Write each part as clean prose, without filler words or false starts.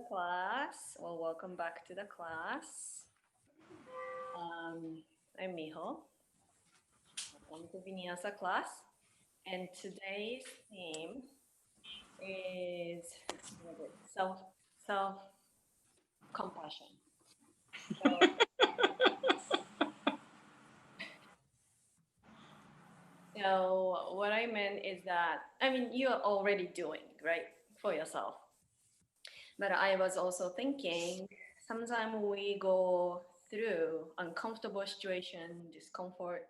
class, or welcome back to the class. I'm Miho. Welcome to Vinyasa class. And today's theme is self self compassion. So what I meant is that you're already doing right for yourself. But I was also thinking sometimes we go through uncomfortable situation, discomfort,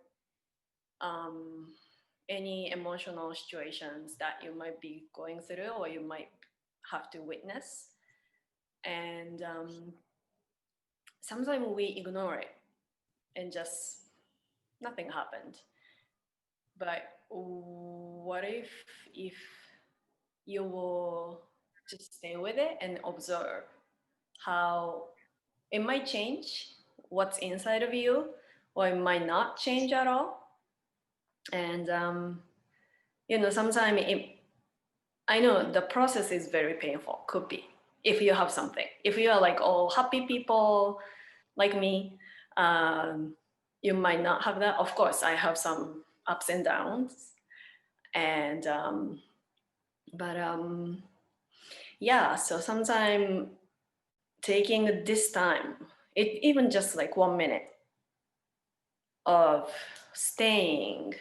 um, any emotional situations that you might be going through or you might have to witness. And sometimes we ignore it and just nothing happened. But what if you will just stay with it and observe how it might change what's inside of you, or it might not change at all. And sometimes I know the process is very painful. Could be if you have something. If you are like all happy people like me, you might not have that. Of course, I have some ups and downs, and but yeah. So sometimes taking this time, it even just like 1 minute of staying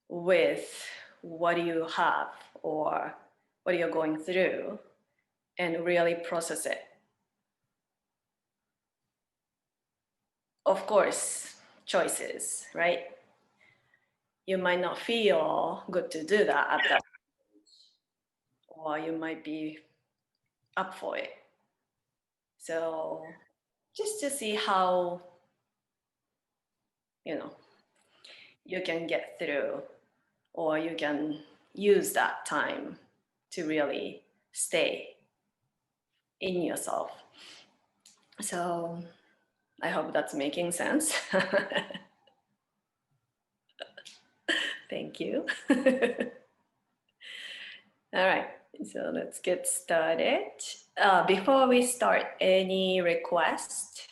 with what you have or what you're going through and really process it. Of course, choices, right? You might not feel good to do that at that, or you might be up for it. So just to see how, you know, you can get through, or you can use that time to really stay in yourself. So I hope that's making sense. Thank you. All right, so let's get started. Before we start, any request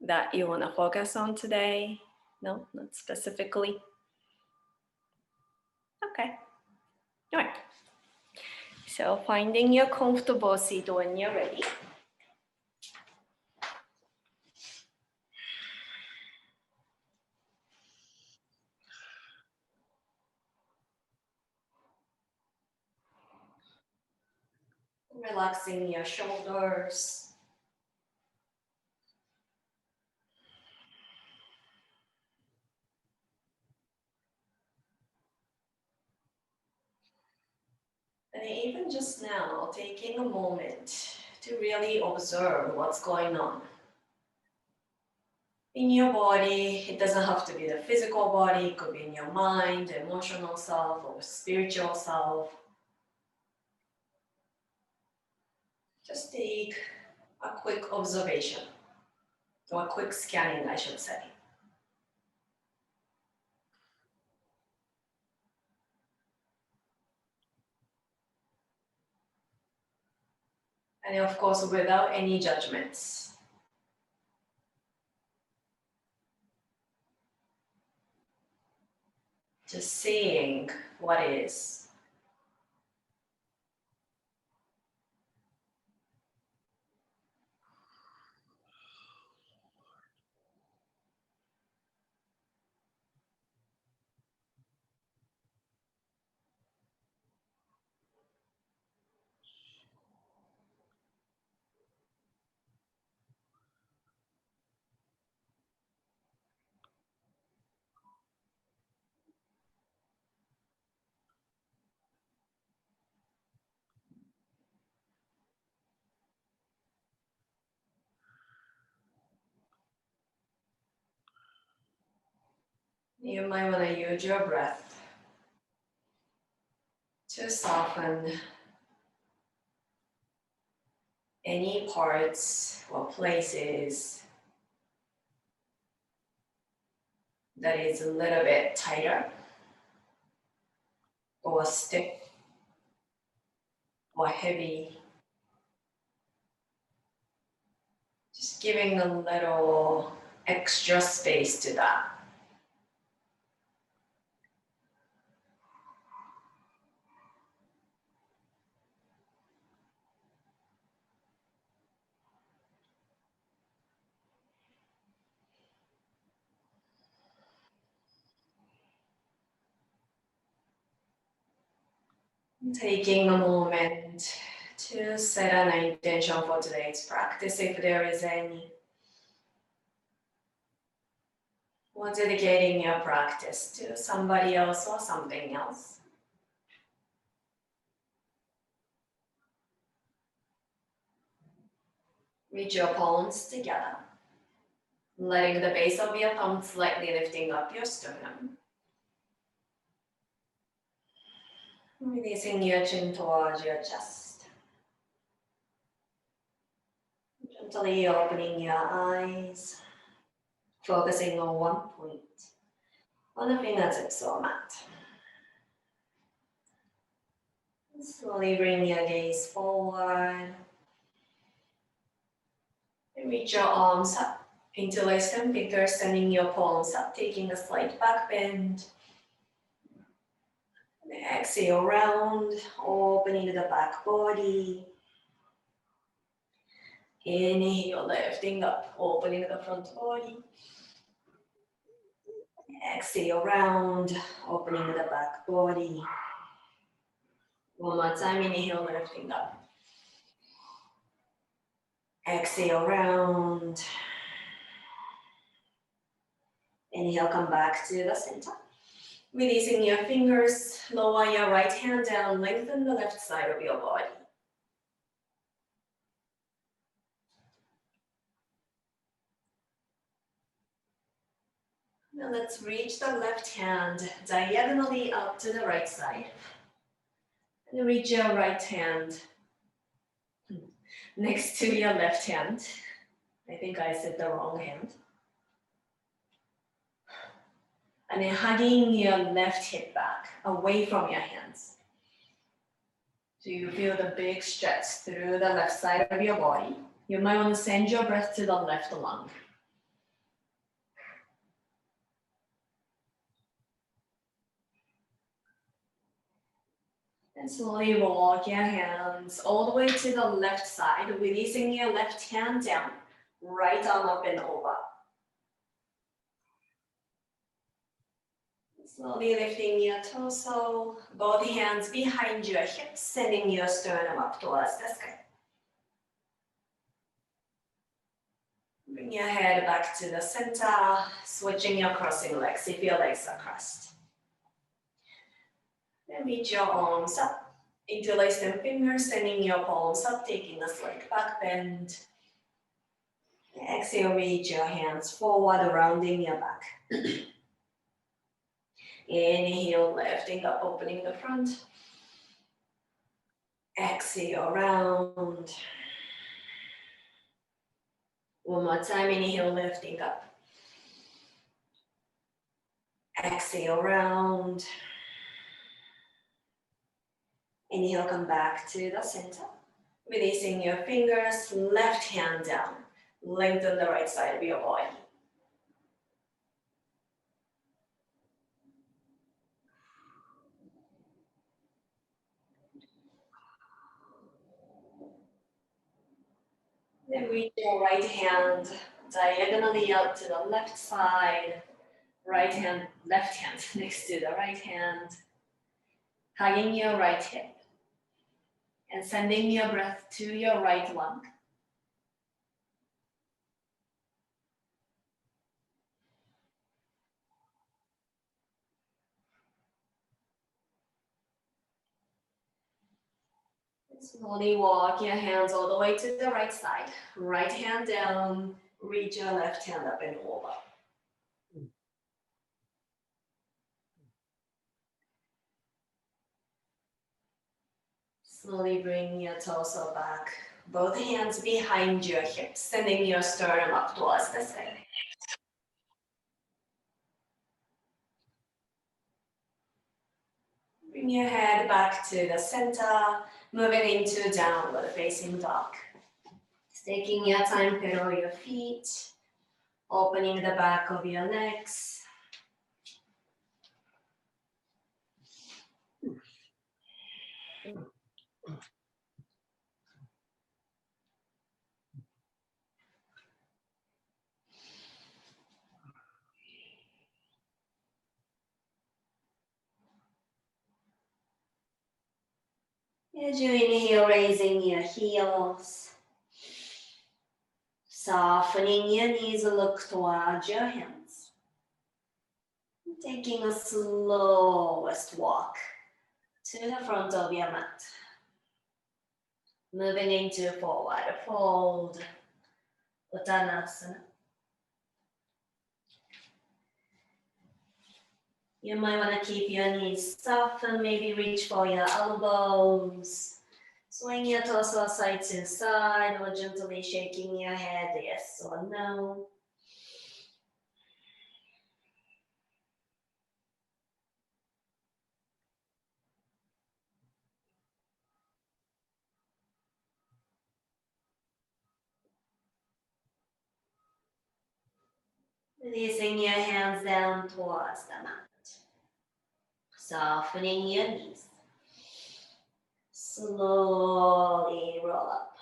that you want to focus on today? No, not specifically. Okay. All right. So finding your comfortable seat when you're ready. Relaxing your shoulders. And even just now, taking a moment to really observe what's going on in your body. It doesn't have to be the physical body, it could be in your mind, emotional self, or spiritual self. Just take a quick observation, or a quick scanning, I should say. And of course, without any judgments. Just seeing what is. You might want to use your breath to soften any parts or places that is a little bit tighter or stiff or heavy. giving a little extra space to that. Taking a moment to set an intention for today's practice, if there is any. Or dedicating your practice to somebody else or something else. Reach your palms together, letting the base of your thumb slightly lifting up your sternum. Releasing your chin towards your chest. Gently opening your eyes, focusing on one point, on the fingertips or mat. Slowly bring your gaze forward. And reach your arms up, interlace them, fingers, sending your palms up, taking a slight back bend. And exhale round, opening the back body. Inhale, lifting up, opening the front body. Exhale round, opening the back body. One more time, inhale, lifting up. Exhale round. Inhale, come back to the center. Releasing your fingers, lower your right hand down, lengthen the left side of your body. Now let's reach the left hand diagonally out to the right side. And reach your right hand next to your left hand. I think I said the wrong hand. And then hugging your left hip back away from your hands. So you feel the big stretch through the left side of your body. You might want to send your breath to the left lung. And slowly walk your hands all the way to the left side, releasing your left hand down, right arm up and over. Slowly lifting your torso, both hands behind your hips, sending your sternum up towards the sky. Bring your head back to the center, switching your crossing legs if your legs are crossed. Then reach your arms up, interlace them fingers, sending your palms up, taking a slight back bend. Exhale, reach your hands forward, rounding your back. Inhale, lifting up, opening the front. Exhale, round. One more time, inhale, lifting up. Exhale, round. Inhale, come back to the center. Releasing your fingers, left hand down. Lengthen the right side of your body. Then reach your right hand diagonally out to the left side. Right hand, left hand next to the right hand. Hugging your right hip. And sending your breath to your right lung. Slowly walk your hands all the way to the right side. Right hand down, reach your left hand up and over. Slowly bring your torso back. Both hands behind your hips, sending your sternum up towards the sky. Bring your head back to the center, moving into downward facing dog. Taking your time, pedal your feet, opening the back of your legs. As you inhale, raising your heels, softening your knees, look towards your hands. Taking a slowest walk to the front of your mat. Moving into forward fold, Tadasana. You might want to keep your knees soft and maybe reach for your elbows. Swing your torso side to side or gently shaking your head, yes or no. Releasing your hands down towards the mat. Softening your knees. Slowly roll up.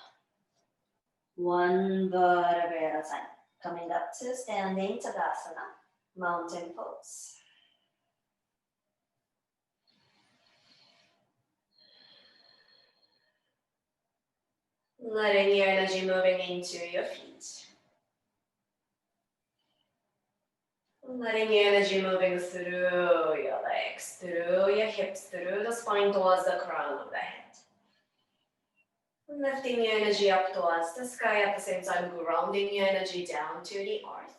One vertebrae at a time. Coming up to standing Tadasana, mountain pose. Letting your energy moving into your feet. Letting your energy moving through your legs, through your hips, through the spine towards the crown of the head. Lifting your energy up towards the sky at the same time, grounding your energy down to the earth.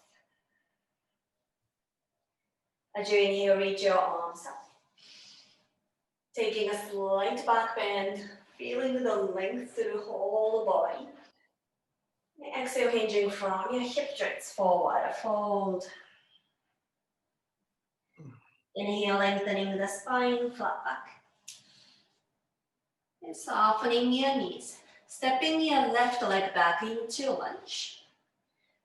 As you inhale, reach your arms up. Taking a slight back bend, feeling the length through the whole body. Exhale, hinging from your hip joints, forward fold. Inhale, lengthening the spine, flat back. And softening your knees. Stepping your left leg back into lunge.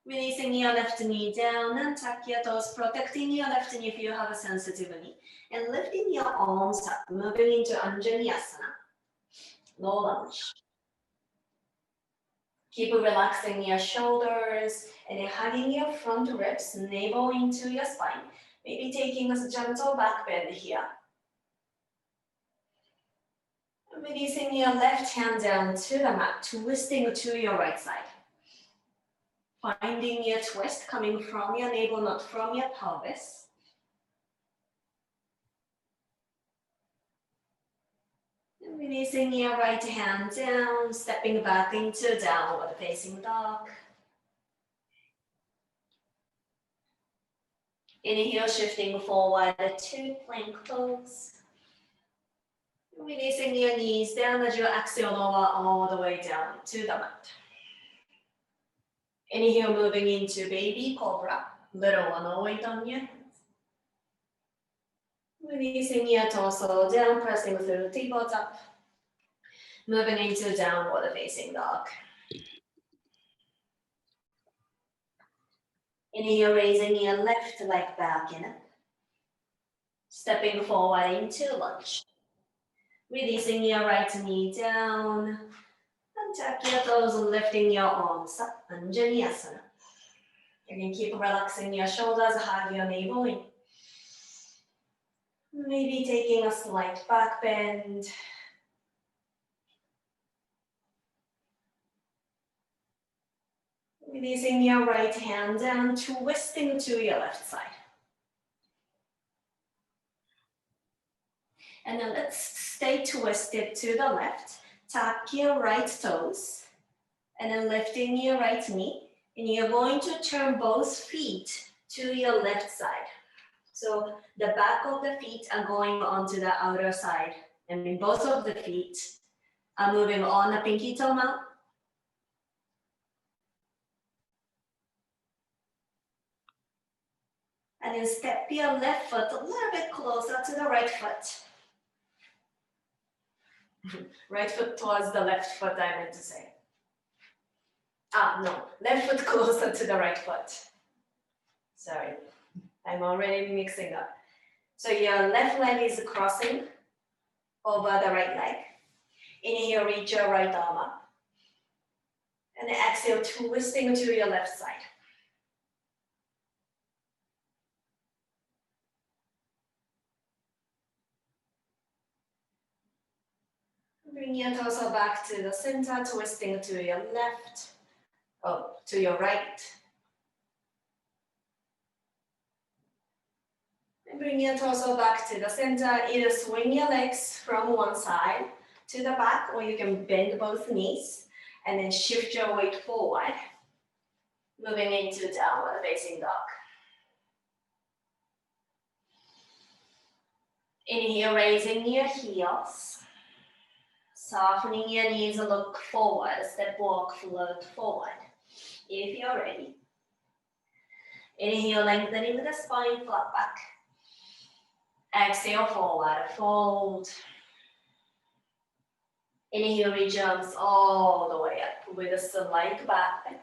Releasing your left knee down and tuck your toes, protecting your left knee if you have a sensitive knee. And lifting your arms up, moving into Untitled low lunge. Keep relaxing your shoulders and hugging your front ribs, navel into your spine. Maybe taking a gentle back bend here. Releasing your left hand down to the mat, twisting to your right side. Finding your twist coming from your navel, not from your pelvis. And releasing your right hand down, stepping back into downward facing dog. Inhale, shifting forward to plank pose. Releasing your knees down as you exhale, lower all the way down to the mat. Inhale, moving into baby cobra. Little one, all weight on your hands. Releasing your torso down, pressing through tabletop. Moving into downward facing dog. Inhale, raising your left leg back in. Stepping forward into lunge. Releasing your right knee down. And tuck your toes, lifting your arms up. Anjaneyasana. You can keep relaxing your shoulders, hug your navel in. Maybe taking a slight back bend. Releasing your right hand down, twisting to your left side. And then let's stay twisted to the left. Tuck your right toes. And then lifting your right knee. And you're going to turn both feet to your left side. So the back of the feet are going onto the outer side. I mean, both of the feet are moving on the pinky toe mount. And then step your left foot a little bit closer to the right foot. Right foot towards the left foot, I meant to say. No, left foot closer to the right foot. Sorry, I'm already mixing up. So your left leg is crossing over the right leg. Inhale, reach your right arm up. And exhale, twisting to your left side. Bring your torso back to the center, twisting to your left, to your right. And bring your torso back to the center. Either swing your legs from one side to the back, or you can bend both knees and then shift your weight forward, moving into downward facing dog. Inhale, raising your heels. Softening your knees, look forward, step walk, float forward. If you're ready. Inhale, lengthening the spine, flat back. Exhale, forward, fold. Inhale, reach arms all the way up with a slight back bend.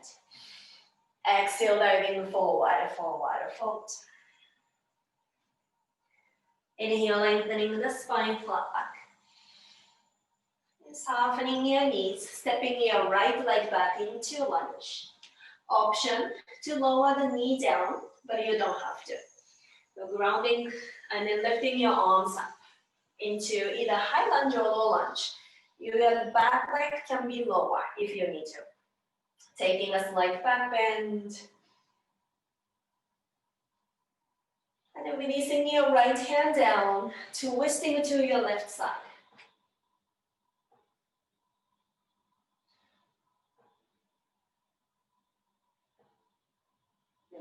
Exhale, diving forward, forward, fold. Inhale, lengthening the spine, flat back. Softening your knees, stepping your right leg back into lunge. Option to lower the knee down, but you don't have to. So grounding and then lifting your arms up into either high lunge or low lunge. Your back leg can be lower if you need to. Taking a slight back bend. And then releasing your right hand down, twisting to your left side.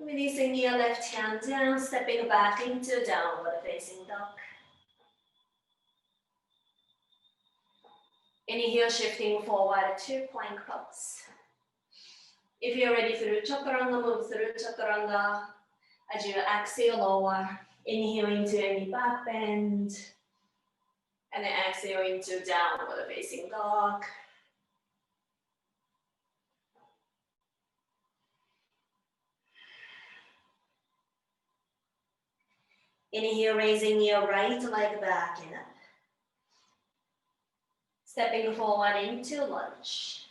Releasing your left hand down, stepping back into downward facing dog. Inhale, shifting forward to plank pose. If you're ready through chaturanga, move through chaturanga. As you exhale, lower. Inhale into any back bend. And then exhale into downward facing dog. Inhale, raising your right leg back and up. Stepping forward into lunge.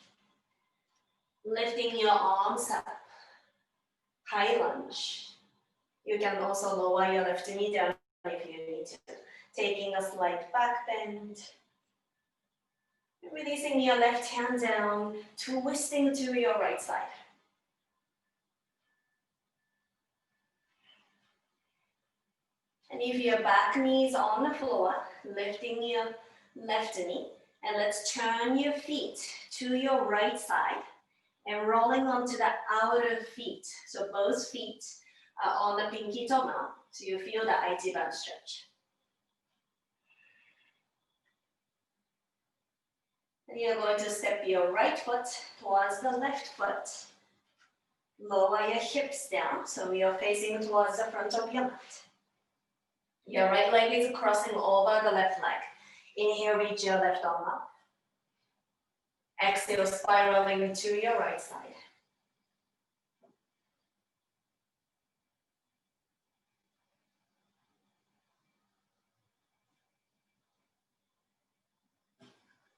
Lifting your arms up. High lunge. You can also lower your left knee down if you need to. Taking a slight back bend. Releasing your left hand down, twisting to your right side. And if your back knee is on the floor, lifting your left knee, and let's turn your feet to your right side and rolling onto the outer feet. So both feet are on the pinky toe mount, so you feel the IT band stretch. And you're going to step your right foot towards the left foot. Lower your hips down, so you're facing towards the front of your mat. Your right leg is crossing over the left leg. Inhale, reach your left arm up. Exhale, spiraling to your right side.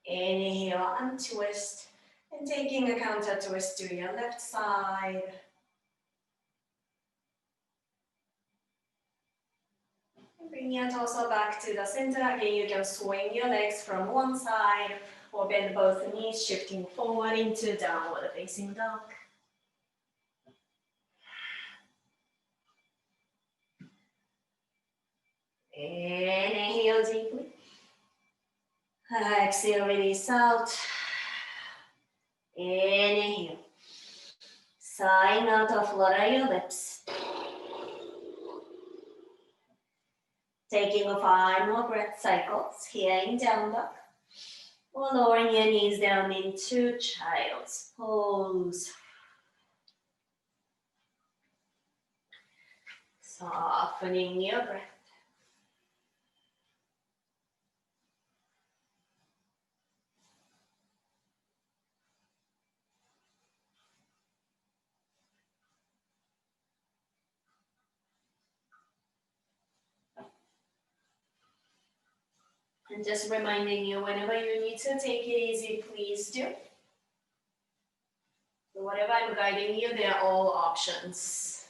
Inhale, untwist, and taking a counter twist to your left side. Bring your torso back to the center. Again, you can swing your legs from one side or bend both knees, shifting forward into downward facing dog. Inhale deeply. Exhale, release out. Inhale. Sign out to flutter your lips. Taking 5 more breath cycles here in down dog. Or lowering your knees down into child's pose. Softening your breath. And just reminding you, whenever you need to take it easy, please do. Whatever I'm guiding you, they're all options.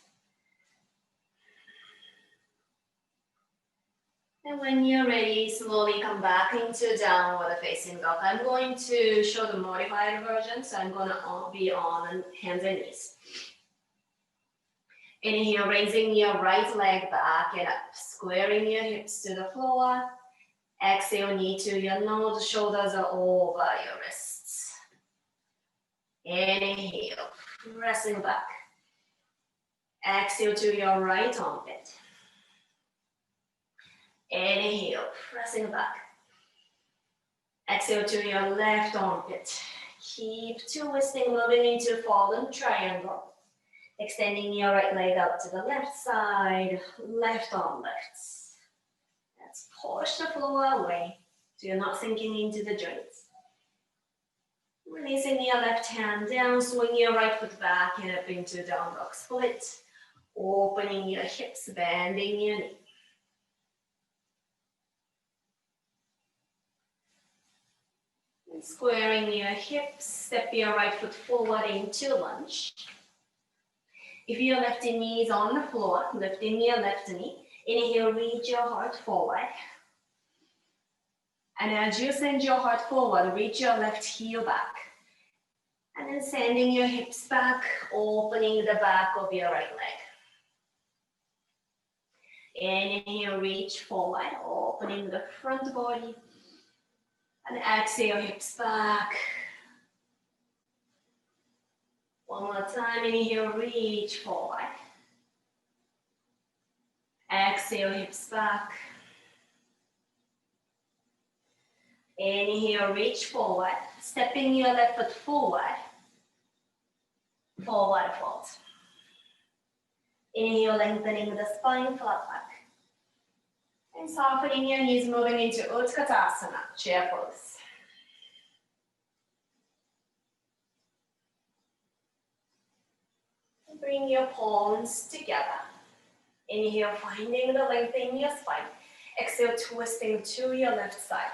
And when you're ready, slowly come back into downward facing dog. I'm going to show the modified version, so I'm going to be on hands and knees. Inhale, raising your right leg back and up, squaring your hips to the floor. Exhale, knee to your nose, shoulders are over your wrists. Inhale, pressing back. Exhale to your right armpit. Inhale, pressing back. Exhale to your left armpit. Keep twisting, moving into fallen triangle. Extending your right leg out to the left side, left arm lifts. Let's push the floor away so you're not sinking into the joints. Releasing your left hand down, swing your right foot back and up into down dog split. Opening your hips, bending your knee. And squaring your hips, step your right foot forward into lunge. If your left knee is on the floor, lifting your left knee. Inhale, reach your heart forward. And as you send your heart forward, reach your left heel back. And then sending your hips back, opening the back of your right leg. Inhale, reach forward, opening the front body. And exhale, hips back. One more time, inhale, reach forward. Exhale, hips back. Inhale, reach forward. Stepping your left foot forward. Forward fold. Inhale, lengthening the spine, flat back. And softening your knees, moving into Katasana, chair pose. Bring your palms together. Inhale, finding the length in your spine. Exhale, twisting to your left side.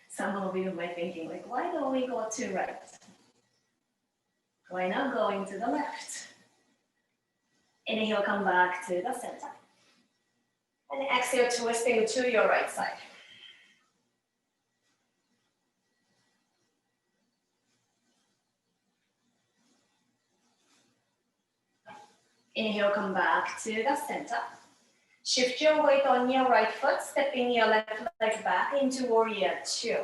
Some of you might be thinking, like, why don't we go to right? Why not going to the left? Inhale, come back to the center. And exhale, twisting to your right side. Inhale, come back to the center. Shift your weight on your right foot, stepping your left leg back into warrior two.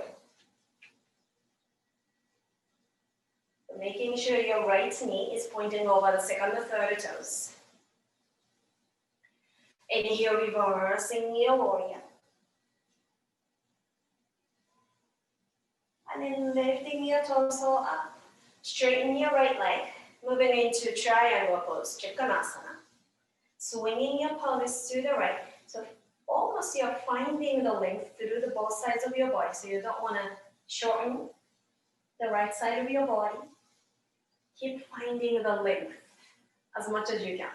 Making sure your right knee is pointing over the second or third toes. Inhale, reversing your warrior. And then lifting your torso up. Straighten your right leg. Moving into triangle pose, Katasana. Swinging your pelvis to the right. So almost you're finding the length through the both sides of your body. So you don't want to shorten the right side of your body. Keep finding the length as much as you can.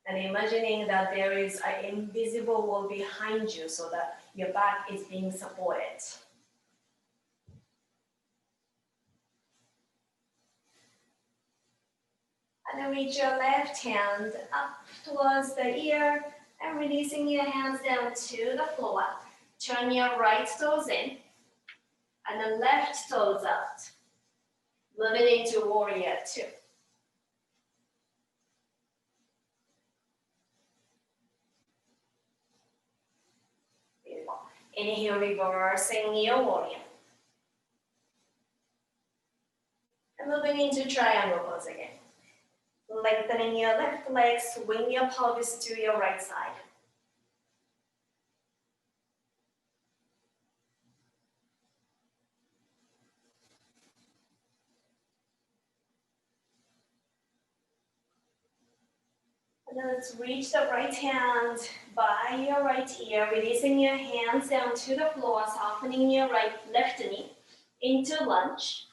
And imagining that there is an invisible wall behind you so that your back is being supported. And then reach your left hand up towards the ear and releasing your hands down to the floor. Turn your right toes in and the left toes out. Moving into warrior two. Beautiful. Inhale, reversing your warrior. And moving into triangle pose again. Lengthening your left leg, swing your pelvis to your right side. And then let's reach the right hand by your right ear, releasing your hands down to the floor, softening your left knee into lunge.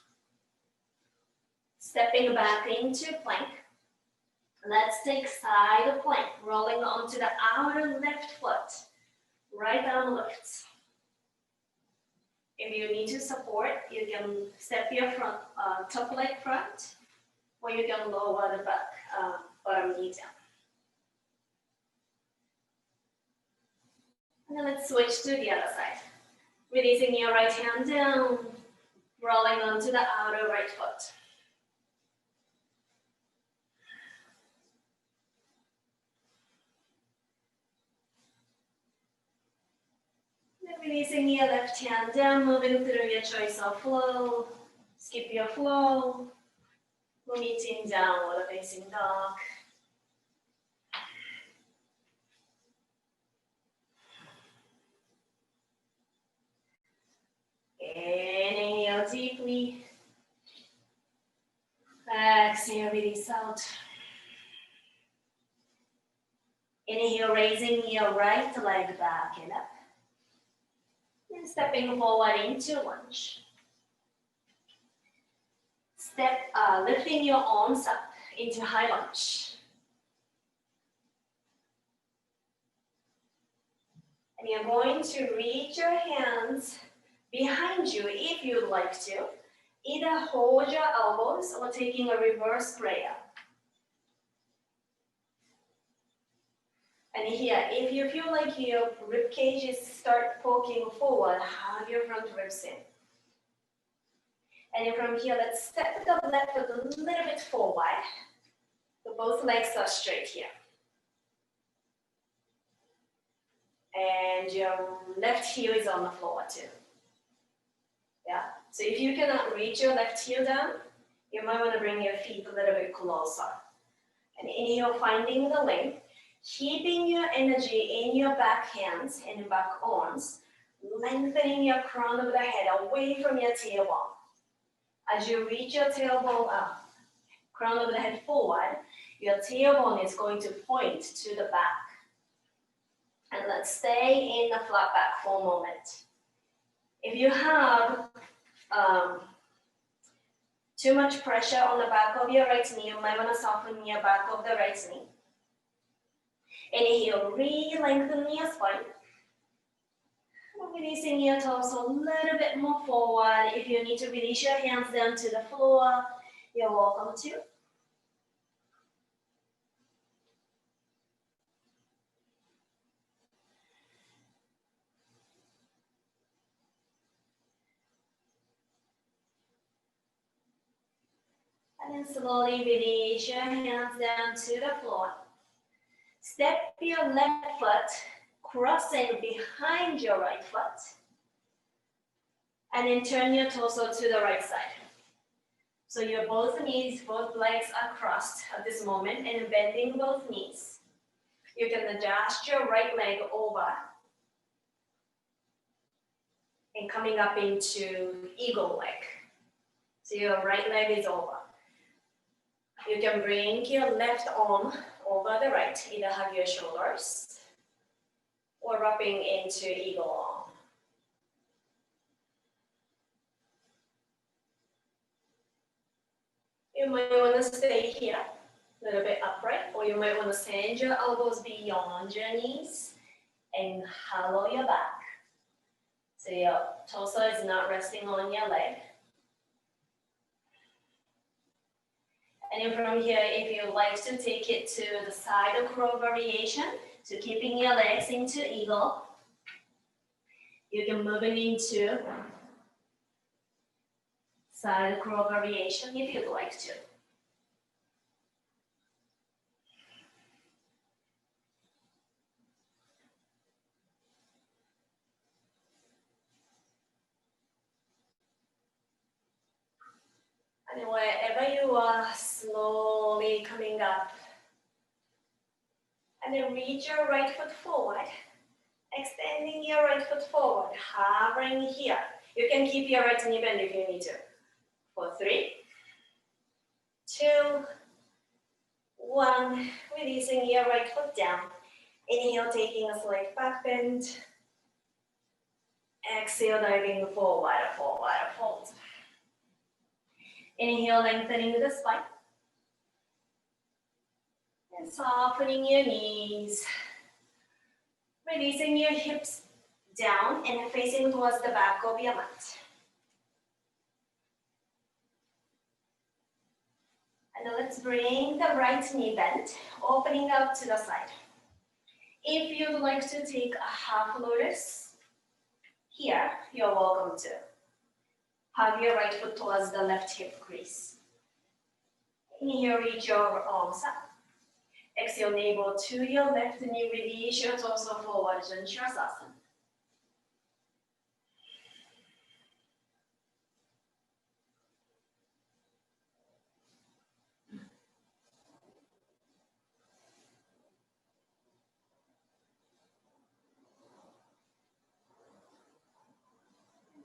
Stepping back into plank. Let's take side plank, rolling onto the outer left foot. Right arm lifts. If you need to support, you can step your front, top leg front, or you can lower the back, bottom knee down. And then let's switch to the other side. Releasing your right hand down, rolling onto the outer right foot. Then releasing your left hand down, moving through your choice of flow. Skip your flow. Meeting downward facing dog. Inhale deeply. Exhale, release out. Inhale, raising your right leg back and up. And stepping forward into lunge. Lifting your arms up into high lunge. And you're going to reach your hands behind you if you'd like to. Either hold your elbows or taking a reverse prayer. And here, if you feel like your rib cages start poking forward, hug your front ribs in. And from here, let's step the left foot a little bit forward. So both legs are straight here. And your left heel is on the floor too. Yeah, so if you cannot reach your left heel down, you might want to bring your feet a little bit closer. And inhale, finding the length, keeping your energy in your back hands and back arms, lengthening your crown of the head away from your tailbone. As you reach your tailbone up, crown of the head forward, your tailbone is going to point to the back. And let's stay in the flat back for a moment. If you have too much pressure on the back of your right knee, you might want to soften your back of the right knee. Inhale, re-lengthen your spine. Releasing your torso a little bit more forward. If you need to release your hands down to the floor, you're welcome to. And then slowly release your hands down to the floor. Step your left foot, crossing behind your right foot. And then turn your torso to the right side. So your both knees, both legs are crossed at this moment and bending both knees. You can adjust your right leg over and coming up into eagle leg. So your right leg is over. You can bring your left arm over the right, either hug your shoulders or wrapping into eagle arm. You might want to stay here, a little bit upright, or you might want to send your elbows beyond your knees and hollow your back. So your torso is not resting on your leg. And then from here, if you like to take it to the side crow variation, so keeping your legs into eagle, you can move it into side crow variation if you'd like to. And wherever you are, slowly coming up. And then reach your right foot forward. Extending your right foot forward, hovering here. You can keep your right knee bent if you need to. For 3, 2, 1. Releasing your right foot down. Inhale, taking a slight back bend. Exhale, diving forward, forward, fold. Inhale, lengthening the spine. And softening your knees. Releasing your hips down and facing towards the back of your mat. And let's bring the right knee bent, opening out to the side. If you'd like to take a half lotus, here, you're welcome to. Hug your right foot towards the left hip crease. Inhale, reach your arms up. Exhale, navel to your left knee, release your torso forward, Shavasana.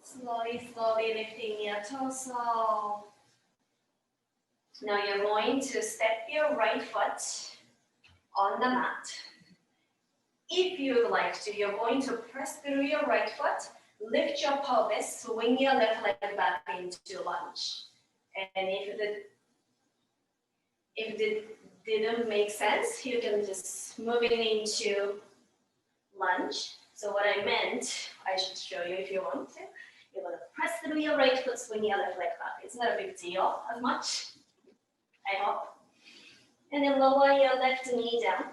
Slowly, slowly lifting your torso. Now you're going to step your right foot on the mat. If you'd like to, you're going to press through your right foot, lift your pelvis, swing your left leg back into lunge. And if it didn't make sense, you can just move it into lunge. So what I meant, I should show you if you want to. You're going to press through your right foot, swing your left leg back. It's not a big deal as much, I hope. And then lower your left knee down.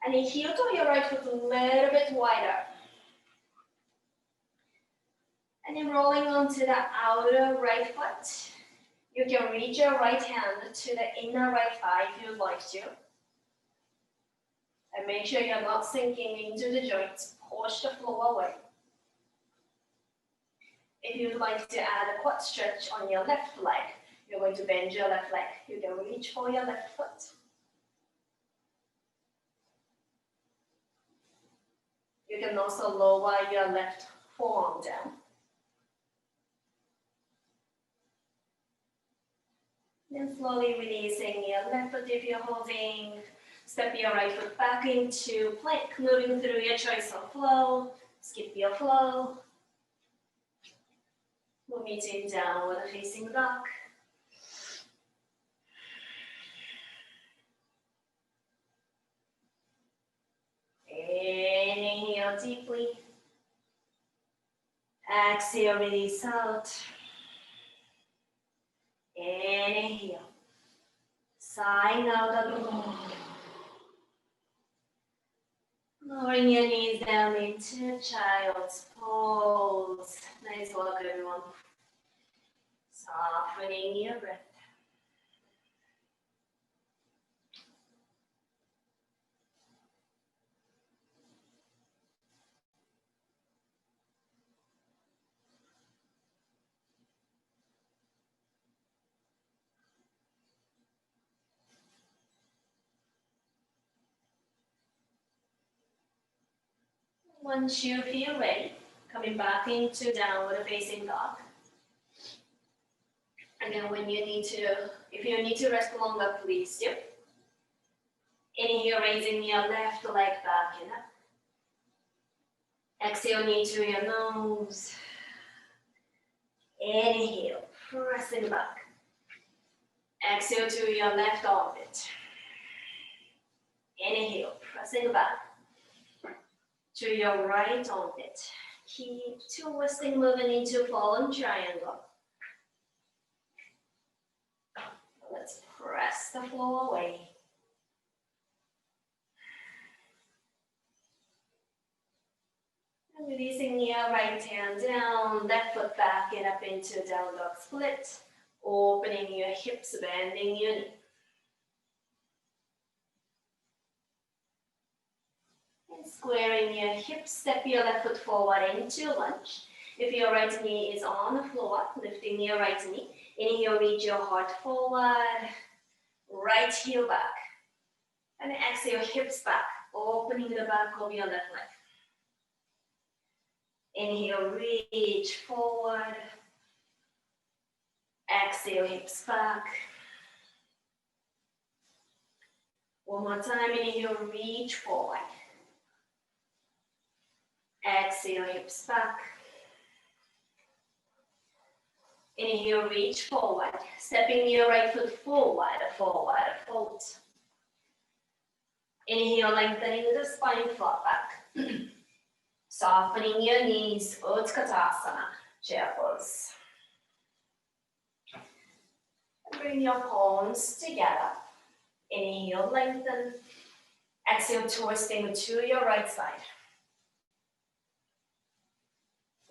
And then heel to your right foot a little bit wider. And then rolling onto the outer right foot. You can reach your right hand to the inner right thigh if you'd like to. And make sure you're not sinking into the joints. Push the floor away. If you'd like to add a quad stretch on your left leg, you're going to bend your left leg. You can reach for your left foot. You can also lower your left forearm down. Then slowly releasing your left foot if you're holding. Step your right foot back into plank, moving through your choice of flow. Skip your flow. We'll meet in downward facing dog. Inhale deeply. Exhale, release out. Inhale. Sighing out. Lowering your knees down into child's pose. Nice work, everyone. Softening your breath. Once you feel ready, coming back into downward facing dog. And then when you need to, if you need to rest longer, please do. Inhale, raising your left leg back and up. Exhale, knee to your nose. Inhale, pressing back. Exhale to your left armpit. Inhale, pressing back. To your right armpit. Keep twisting, moving into fallen triangle. Let's press the floor away. And releasing your right hand down, left foot back and up into down dog split. Opening your hips, bending your knee. Squaring your hips, step your left foot forward into lunge. If your right knee is on the floor, lifting your right knee. Inhale, reach your heart forward. Right heel back. And exhale, hips back. Opening the back of your left leg. Inhale, reach forward. Exhale, hips back. One more time, inhale, reach forward. Exhale, hips back. Inhale, reach forward. Stepping your right foot forward, forward, fold. Inhale, lengthening the spine, flat back. Softening your knees, Katasana, chair pose. Bring your palms together. Inhale, lengthen. Exhale, twisting to your right side.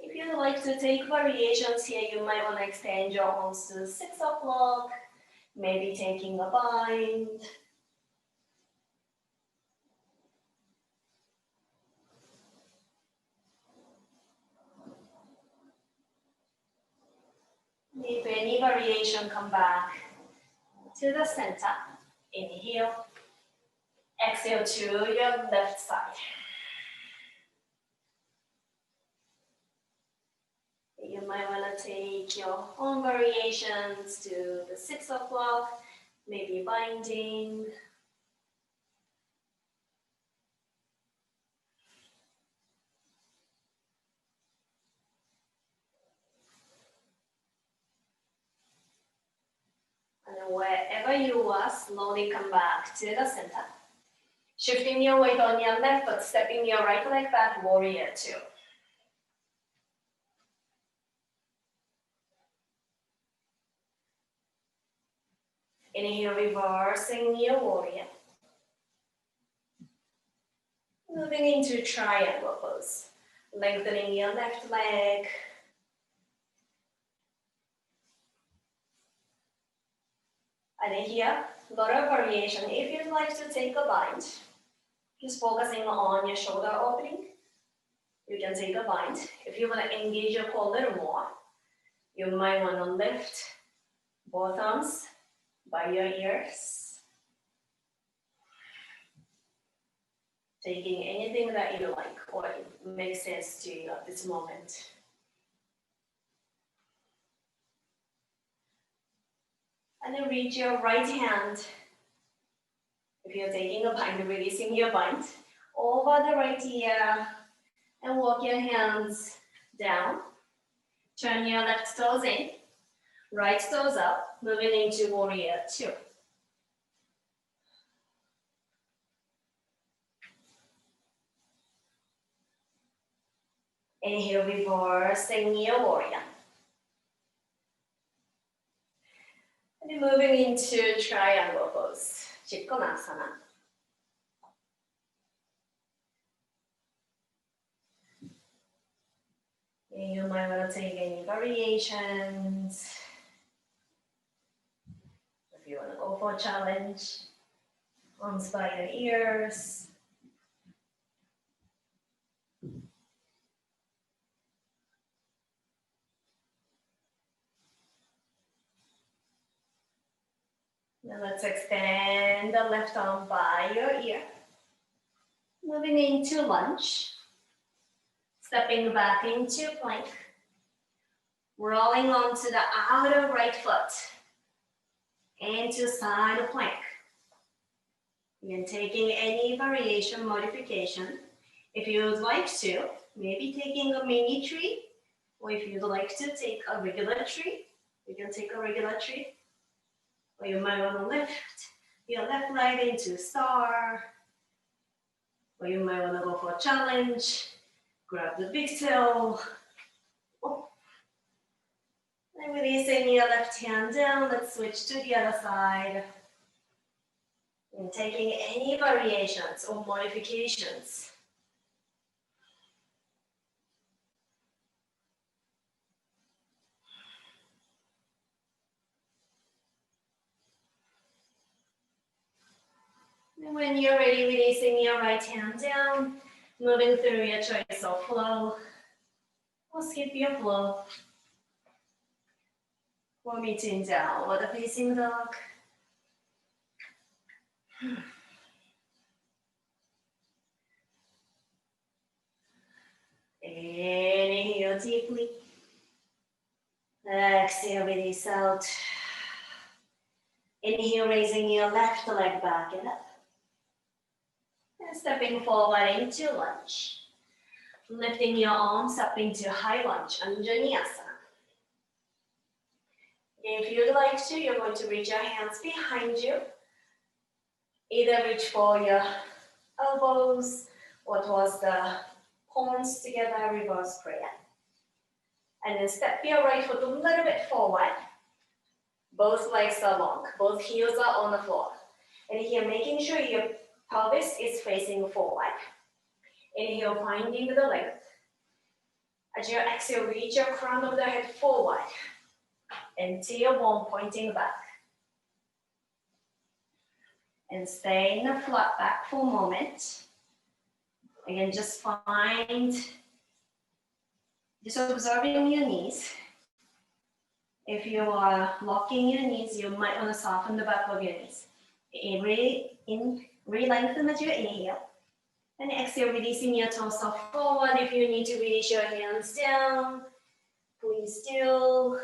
If you'd like to take variations here, you might want to extend your arms to 6 o'clock, maybe taking a bind. If any variation, come back to the center. Inhale. Exhale to your left side. You might want to take your own variations to the 6 o'clock, maybe binding. And wherever you are, slowly come back to the center. Shifting your weight on your left foot, stepping your right leg back, warrior two. Inhale, reversing your warrior. Moving into triangle pose. Lengthening your left leg. And here, a lot of variation. If you'd like to take a bind, just focusing on your shoulder opening, you can take a bind. If you want to engage your core a little more, you might want to lift both arms by your ears. Taking anything that you like or makes sense to you at this moment. And then reach your right hand. If you're taking a bind, releasing your bind over the right ear and walk your hands down. Turn your left toes in, right toes up, moving into warrior two. Inhale, reversing your warrior. And then moving into triangle pose, Katasana. You might want to take any variations. If you want to go for a challenge, arms by your ears. Now let's extend the left arm by your ear. Moving into lunge. Stepping back into plank. Rolling onto the outer right foot. Into side plank. Again, taking any variation, modification. If you would like to, maybe taking a mini tree. Or if you'd like to take a regular tree, you can take a regular tree. Or you might want to lift your left leg into star. Or you might want to go for a challenge. Grab the big toe. Oh. And releasing your left hand down. Let's switch to the other side. And taking any variations or modifications. And when you're ready, releasing your right hand down, moving through your choice of flow, or skip your flow. Or meeting down with a facing dog. Inhale deeply. Exhale, release out. Inhale, raising your left leg back and up. And stepping forward into lunge. Lifting your arms up into high lunge, Untitled Chapter. If you'd like to, you're going to reach your hands behind you. Either reach for your elbows or towards the palms together, reverse prayer. And then step your right foot a little bit forward. Both legs are long, both heels are on the floor. And here, making sure your pelvis is facing forward. Inhale, finding the length. As you exhale, reach your crown of the head forward. And tailbone pointing back. And stay in a flat back for a moment. Again, just observing your knees. If you are locking your knees, you might want to soften the back of your knees. Re-lengthen as you inhale. And exhale, releasing your torso forward. If you need to release your hands down, please do.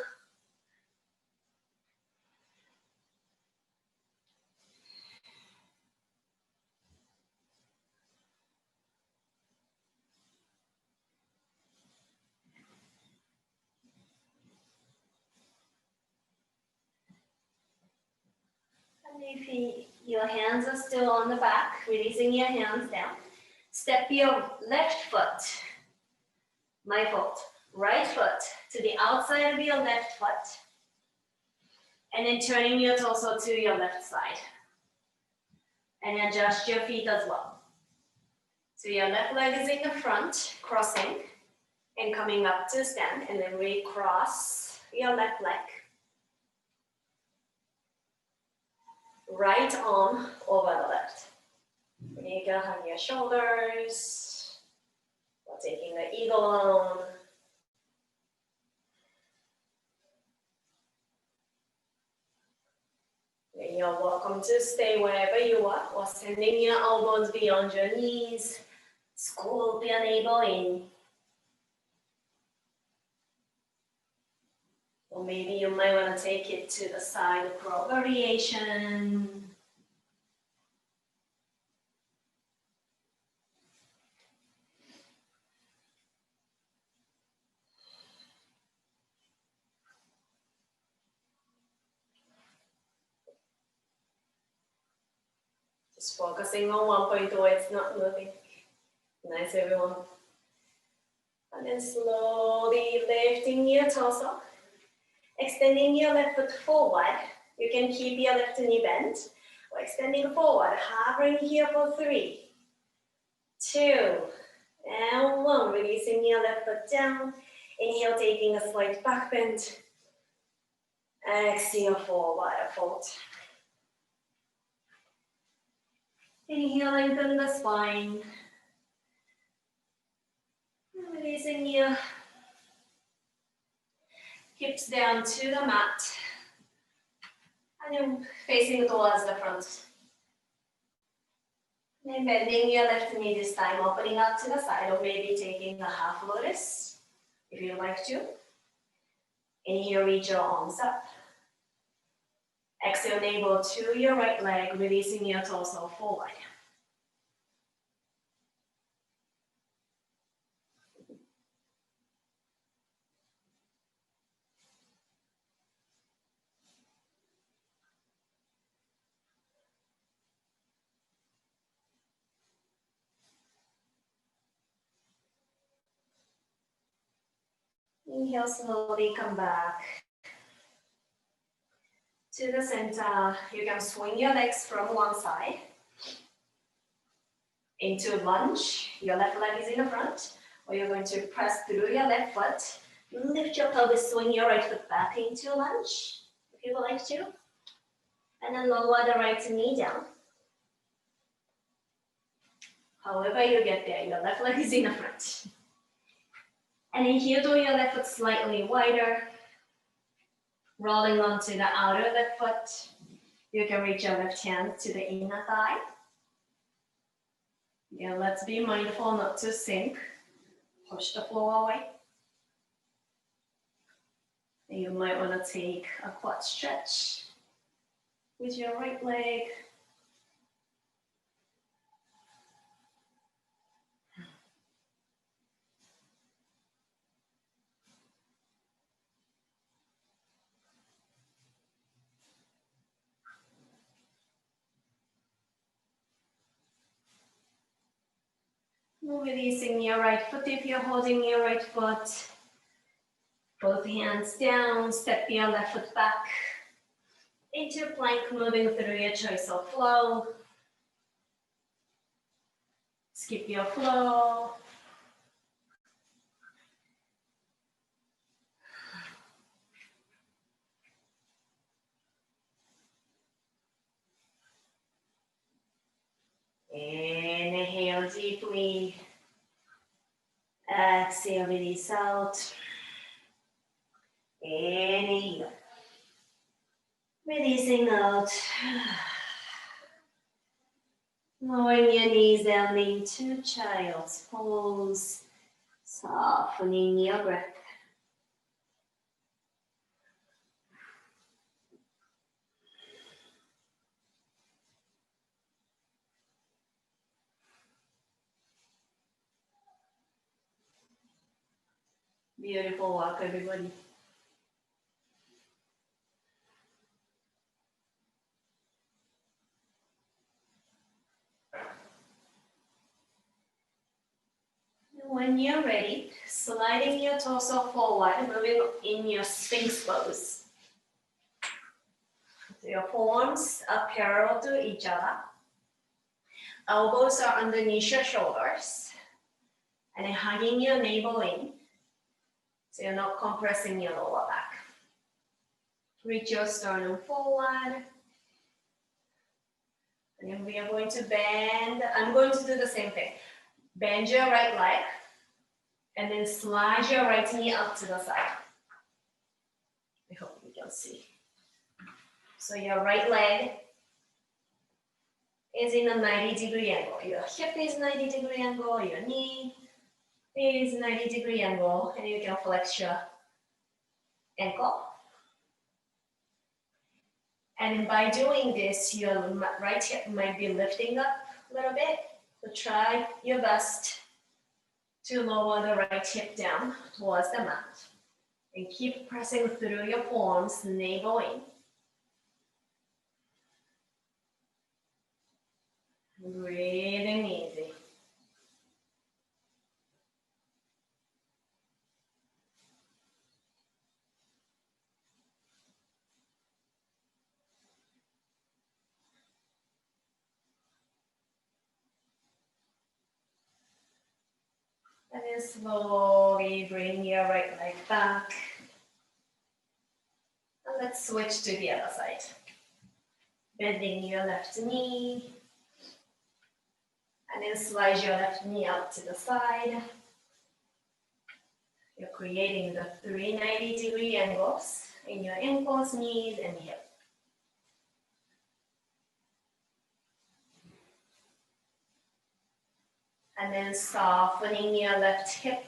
And if your hands are still on the back, releasing your hands down. Step your left foot, my fault, right foot to the outside of your left foot. And then turning your torso to your left side. And adjust your feet as well. So your left leg is in the front, crossing, and coming up to stand, and then recross your left leg. Right arm over the left. You can hug your shoulders, or taking the eagle on. And you're welcome to stay wherever you are, or sending your elbows beyond your knees. Scoop your navel in. Or maybe you might want to take it to the side crow variation. Just focusing on 1.2, it's not moving. Nice, everyone. And then slowly lifting your torso. Extending your left foot forward. You can keep your left knee bent. Or extending forward, hovering here for 3, 2, and 1. Releasing your left foot down. Inhale, taking a slight back bend. Exhale, forward fold. Inhale, lengthen the spine. Releasing your hips down to the mat. And then facing towards the front. And then bending your left knee this time, opening up to the side, or maybe taking a half lotus, if you like to. Inhale, reach your arms up. Exhale, navel to your right leg, releasing your torso forward. Inhale, slowly come back to the center. You can swing your legs from one side into lunge. Your left leg is in the front, or you're going to press through your left foot. Lift your pelvis, swing your right foot back into lunge, if you would like to. And then lower the right knee down. However you get there, your left leg is in the front. And then here, do your left foot slightly wider. Rolling onto the outer left foot. You can reach your left hand to the inner thigh. Yeah, let's be mindful not to sink. Push the floor away. And you might want to take a quad stretch with your right leg. Releasing your right foot if you're holding your right foot. Both hands down, step your left foot back into plank, moving through your choice of flow. Skip your flow. Inhale deeply. Exhale, release out. Inhale. Releasing out. Lowering your knees down into child's pose. Softening your breath. Beautiful walk, everybody. When you're ready, sliding your torso forward, moving in your Sphinx pose. So your forearms are parallel to each other. Elbows are underneath your shoulders. And then hugging your navel in, so you're not compressing your lower back. Reach your sternum forward. And then we are going to bend. I'm going to do the same thing. Bend your right leg, and then slide your right knee up to the side. I hope you can see. So your right leg is in a 90-degree angle. Your hip is 90-degree angle, your knee is 90-degree angle, and you can flex your ankle. And by doing this, your right hip might be lifting up a little bit. So try your best to lower the right hip down towards the mat. And keep pressing through your forearms, navel in. Breathing easy. And then slowly bring your right leg back. And let's switch to the other side. Bending your left knee. And then slide your left knee out to the side. You're creating the 390-degree angles in your ankles, knees, and hips. And then softening your left hip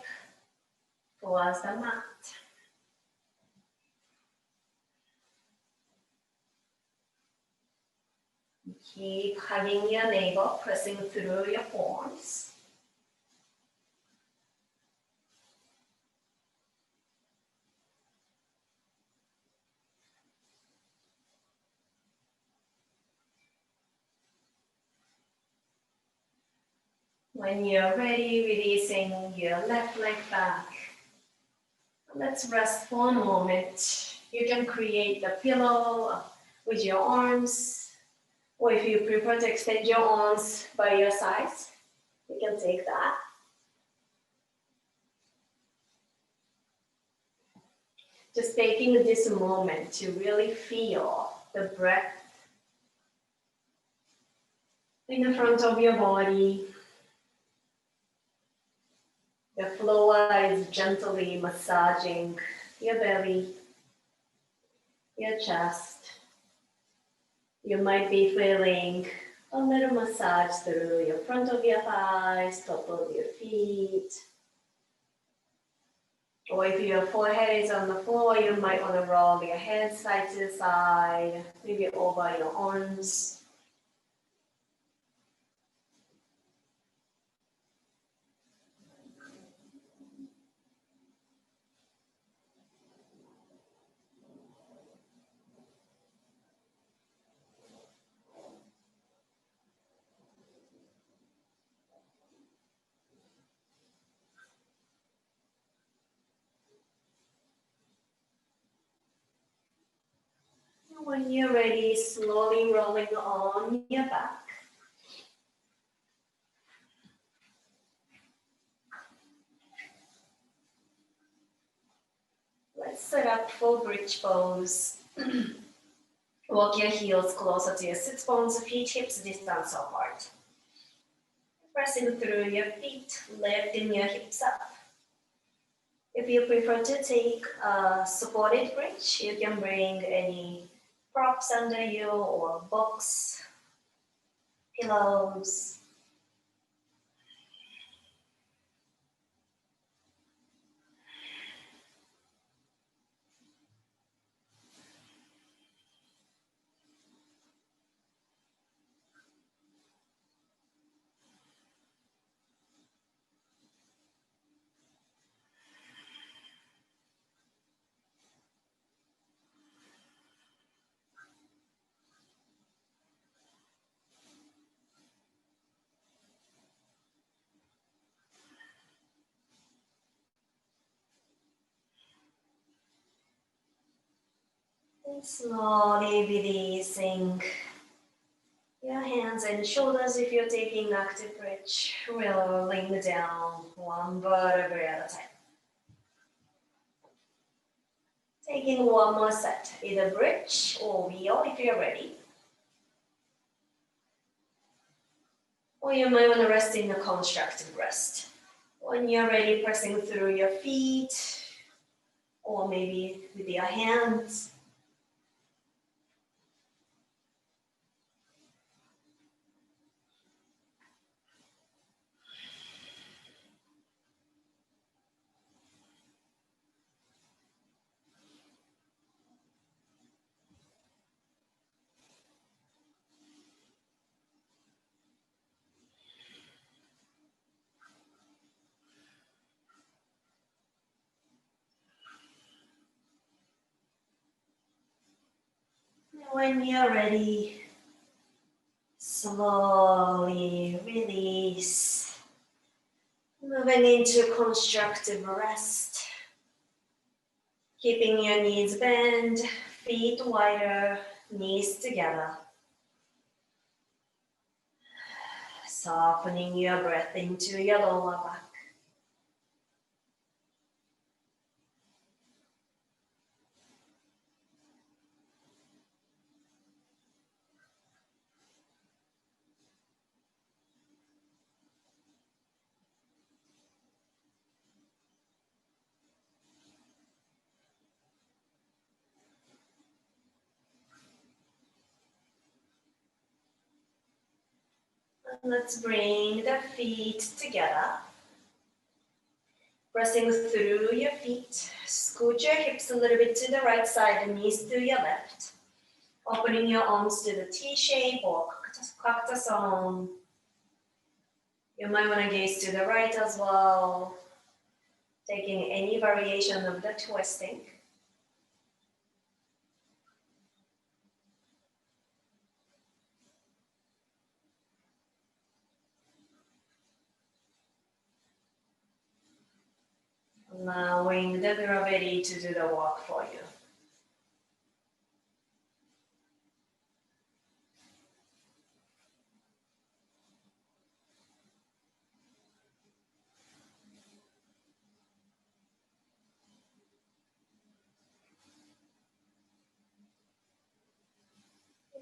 towards the mat. Keep hugging your navel, pressing through your forearms. When you're ready, releasing your left leg back. Let's rest for a moment. You can create the pillow with your arms, or if you prefer to extend your arms by your sides, you can take that. Just taking this moment to really feel the breath in the front of your body. The floor is gently massaging your belly, your chest. You might be feeling a little massage through your front of your thighs, top of your feet. Or if your forehead is on the floor, you might want to roll your head side to side, maybe over your arms. When you're ready, slowly rolling on your back. Let's set up for bridge pose. Walk your heels closer to your sit bones, feet hips distance apart. Pressing through your feet, lifting your hips up. If you prefer to take a supported bridge, you can bring any props under you or books, pillows. And slowly releasing your hands and shoulders if you're taking active bridge, rolling down one vertebrae at a time. Taking one more set, either bridge or wheel if you're ready. Or you might want to rest in a constructive rest. When you're ready, pressing through your feet, or maybe with your hands. When you're ready, slowly release. Moving into constructive rest. Keeping your knees bent, feet wider, knees together. Softening your breath into your lower back. Let's bring the feet together. Pressing through your feet. Scoot your hips a little bit to the right side and knees to your left. Opening your arms to the T shape or Katasana. You might want to gaze to the right as well. Taking any variation of the twisting. Allowing the gravity to do the work for you.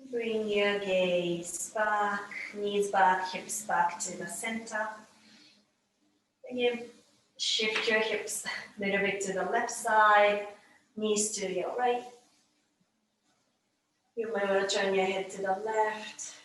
Bring your gaze back, knees back, hips back to the center. Again, shift your hips a little bit to the left side, knees to your right. You might want to turn your head to the left.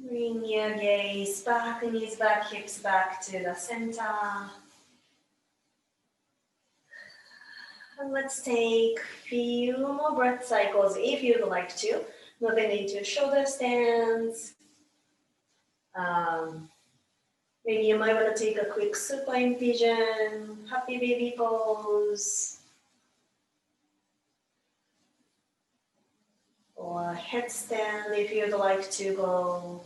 Bring your gaze back, knees back, hips back to the center. And let's take a few more breath cycles if you'd like to. Moving into shoulder stands. Maybe you might want to take a quick supine pigeon, happy baby pose, or headstand if you'd like to go.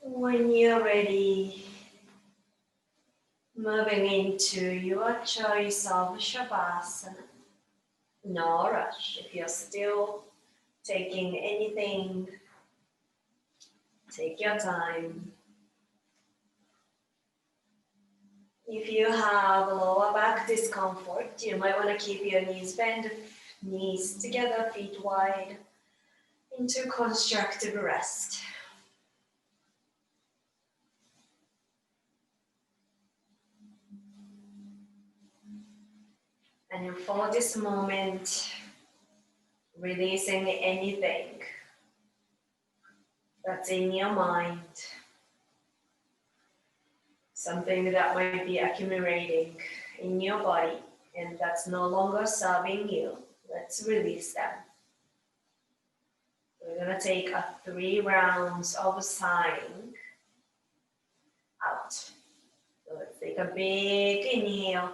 When you're ready, moving into your choice of Shavasana. No rush. If you're still taking anything, take your time. If you have lower back discomfort, you might want to keep your knees bent, knees together, feet wide, into constructive rest. And for this moment, releasing anything that's in your mind, something that might be accumulating in your body and that's no longer serving you. Let's release them. We're going to take 3 rounds of sighing out. So let's take a big inhale.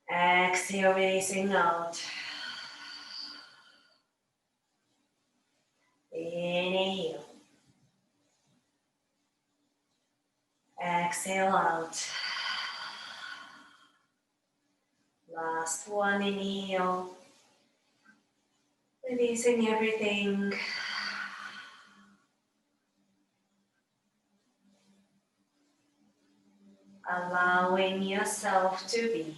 Exhale, releasing out. Inhale. Exhale out. Last one, inhale. Releasing everything. Allowing yourself to be.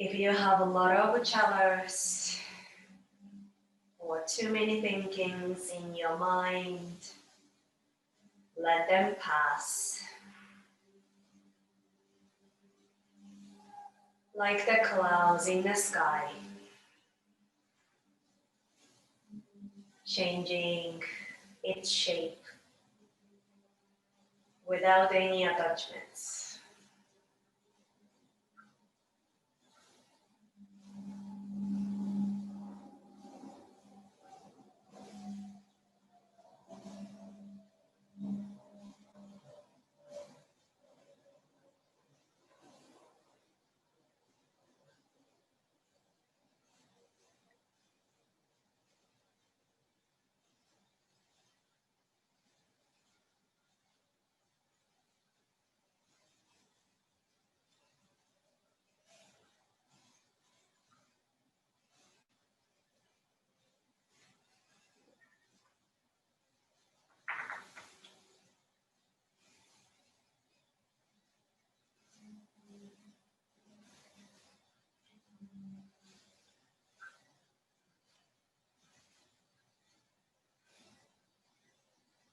If you have a lot of challenge or too many thinkings in your mind, let them pass. Like the clouds in the sky, changing its shape without any attachments.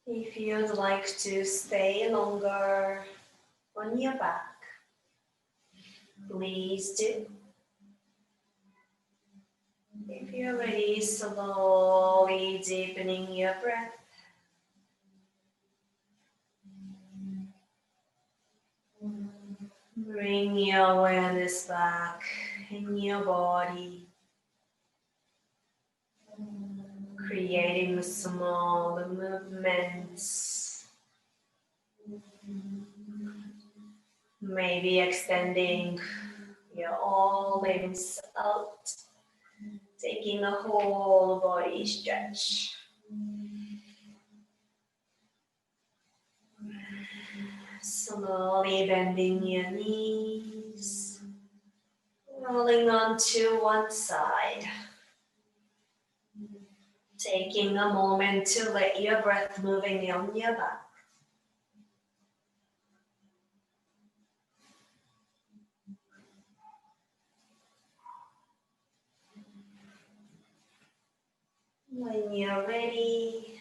If you'd like to stay longer on your back, please do. If you're ready, slowly deepening your breath. Bring your awareness back in your body, creating small movements Maybe extending your all limbs out, taking a whole body stretch. Slowly bending your knees, rolling onto one side. Taking a moment to let your breath moving on your back. When you're ready,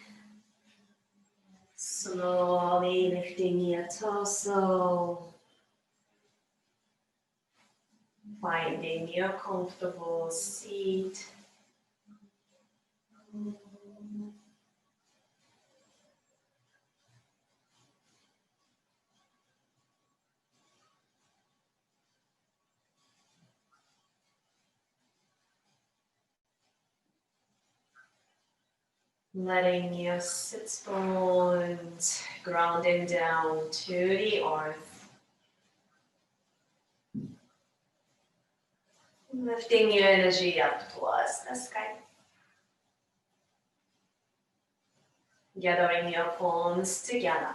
slowly lifting your torso, finding your comfortable seat. Letting your sit bones grounding down to the earth. Lifting your energy up towards the sky. Gathering your palms together.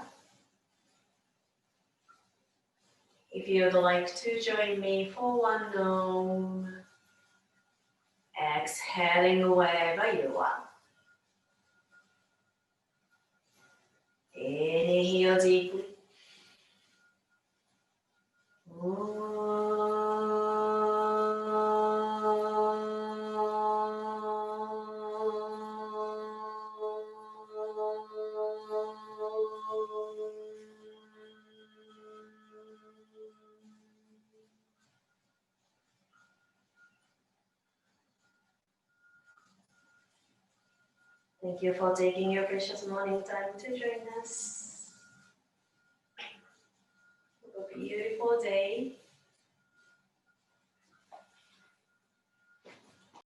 If you'd like to join me for one Om, exhaling wherever you are. Inhale deeply. Thank you for taking your precious morning time to join us. Have a beautiful day.